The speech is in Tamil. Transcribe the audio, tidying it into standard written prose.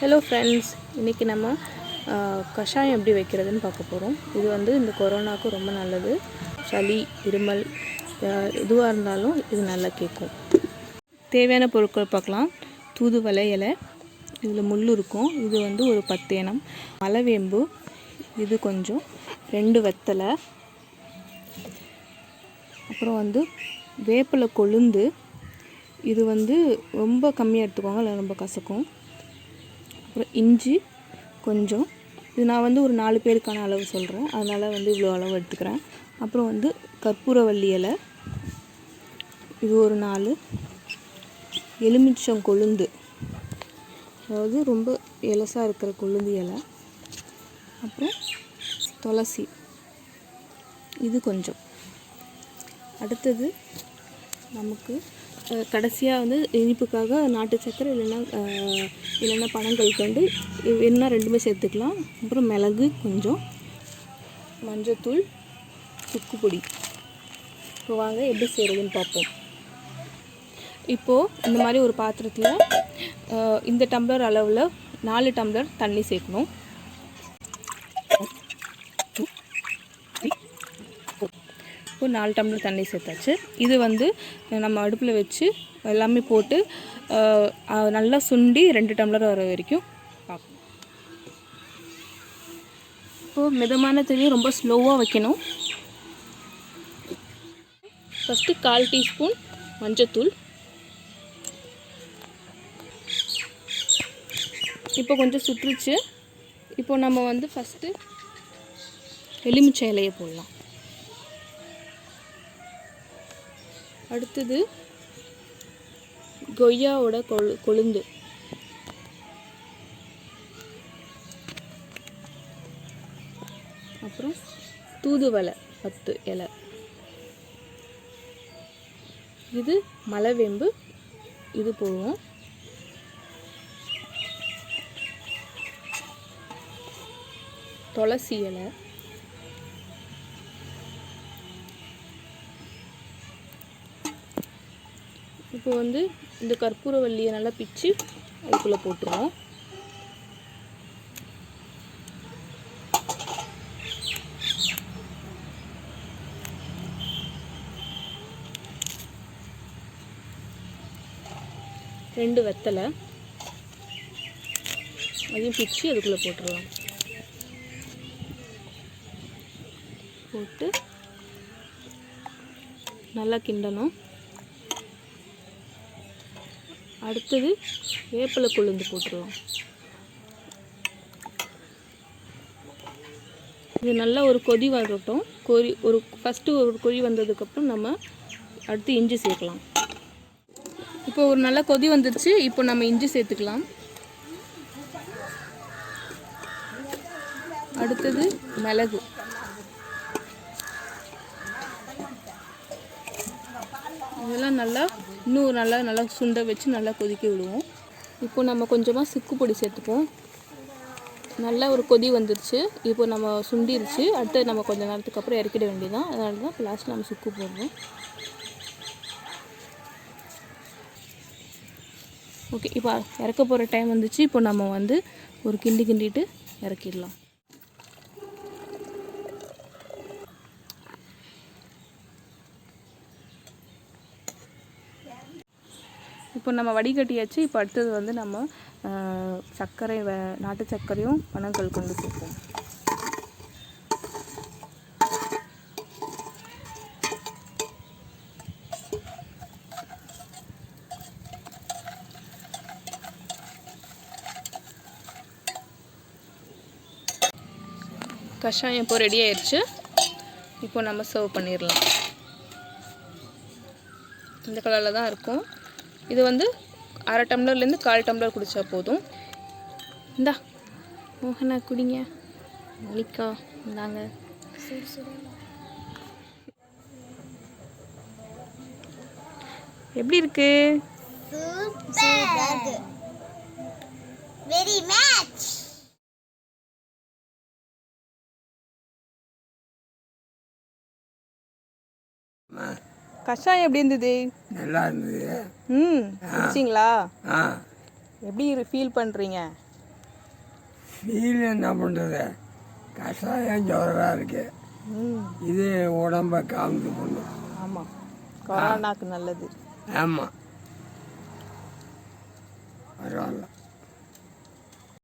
ஹலோ ஃப்ரெண்ட்ஸ், இன்றைக்கி நம்ம கஷாயம் எப்படி வைக்கிறதுன்னு பார்க்க போகிறோம். இது வந்து இந்த கொரோனாவுக்கு ரொம்ப நல்லது. சளி, இருமல் எதுவாக இருந்தாலும் இது நல்லா கேட்கும். தேவையான பொருட்கள் பார்க்கலாம். தூதுவளை இலை, இதில் முள் இருக்கும். இது வந்து ஒரு 10 எண்ணம். மலைவேம்பு இது கொஞ்சம், 2 வெத்தலை, அப்புறம் வந்து வேப்பிலை கொழுந்து. இது வந்து ரொம்ப கம்மியாக எடுத்துக்கோங்க, இல்லை ரொம்ப கசக்கும். அப்புறம் இஞ்சி கொஞ்சம். இது நான் வந்து ஒரு 4 பேருக்கான அளவு சொல்கிறேன், அதனால் வந்து இவ்வளோ அளவு எடுத்துக்கிறேன். அப்புறம் வந்து கற்பூரவள்ளி இலை, இது ஒரு 4. எலுமிச்சம் கொழுந்து, அதாவது ரொம்ப எலசாக இருக்கிற கொழுந்து இலை. அப்புறம் துளசி, இது கொஞ்சம். அடுத்தது நமக்கு கடைசியாக வந்து இனிப்புக்காக நாட்டு சக்கரை இல்லைன்னா பனங்கல்கண்டு வேணும்னா 2மே சேர்த்துக்கலாம். அப்புறம் மிளகு கொஞ்சம், மஞ்சத்தூள், சுக்கு பொடி. இப்போ வாங்க எப்படி செய்கிறதுன்னு பார்ப்போம். இப்போது இந்த மாதிரி ஒரு பாத்திரத்தில் இந்த டம்ளர் அளவில் 4 டம்ளர் தண்ணி சேர்க்கணும். இப்போ 4 டம்ளர் தண்ணி சேர்த்தாச்சு. இது வந்து நம்ம அடுப்பில் வச்சு எல்லாமே போட்டு நல்லா சுண்டி 2 டம்ளர் வர வரைக்கும் பார்க்கணும். இப்போது மிதமான தண்ணி, ரொம்ப ஸ்லோவாக வைக்கணும். ஃபஸ்ட்டு 1/4 டீஸ்பூன் மஞ்சத்தூள். இப்போ கொஞ்சம் சுற்றுச்சு. இப்போ நம்ம வந்து ஃபஸ்ட்டு எலுமிச்சை இலையை போடலாம். அடுத்தது கொய்யாவோட கொழுந்து. அப்புறம் தூதுவளை 10 இலை. இது மலைவேம்பு, இது போடுவோம். துளசி இலை, இப்போ வந்து இந்த கற்பூரவள்ளியை நல்லா பிச்சு அதுக்குள்ளே போட்டுருவோம். ரெண்டு வெத்தலை, அதையும் பிச்சு அதுக்குள்ளே போட்டுருவோம். போட்டு நல்லா கிண்டணும். அடுத்தது வேப்பிலை கொழுந்து போட்டுருவோம். இது நல்லா ஒரு கொதி வரட்டும். ஃபஸ்ட்டு ஒரு கொதி வந்ததுக்கப்புறம் நம்ம அடுத்து இஞ்சி சேர்க்கலாம். இப்போ ஒரு நல்ல கொதி வந்துடுச்சு. இப்போ நம்ம இஞ்சி சேர்த்துக்கலாம். அடுத்தது மிளகு. இதெல்லாம் இன்னும் நல்லா சுண்ட வச்சு நல்லா கொதிக்க விடுவோம். இப்போ நம்ம கொஞ்சமாக சுக்கு பொடி சேர்த்துப்போம். நல்லா ஒரு கொதி வந்துருச்சு. இப்போ நம்ம சுண்டிருச்சு. அடுத்து நம்ம கொஞ்சம் நேரத்துக்கு அப்புறம் இறக்கிட வேண்டியதான். அதனால தான் இப்போ லாஸ்ட்டில் நம்ம சுக்கு போடுறோம். ஓகே, இப்போ இறக்க போகிற டைம் வந்துச்சு. இப்போ நம்ம வந்து ஒரு கிண்டிட்டு இறக்கிடலாம். இப்போ நம்ம வடிகட்டியாச்சு. இப்போ அடுத்தது வந்து நம்ம சர்க்கரை, நாட்டு சர்க்கரையும் பனங்கல்கண்டு சேர்ப்போம். கஷாயம் இப்போ ரெடி ஆயிடுச்சு. இப்போ நம்ம சர்வ் பண்ணிடலாம். இந்த கலரில் தான் இருக்கும். இது வந்து 1/2 டம்ளர்லேருந்து 1/4 டம்ளர் குடித்தா போதும். இந்தா மோகனா குடிங்க. மணிக்கா இந்தாங்க. எப்படி இருக்கு? Very much. கஷாயம் எப்படி இருந்தது? நல்லா இருந்தது. குடிச்சிங்களா? எப்படி ஃபீல் பண்ணுறீங்க? ஃபீல் என்ன பண்ணுறது, கஷாயம் ஜோராக இருக்கு, ம் இது உடம்ப காமிச்சு பண்ணும். ஆமாம், கொரோனாக்கு நல்லது. ஆமாம், பரவாயில்ல.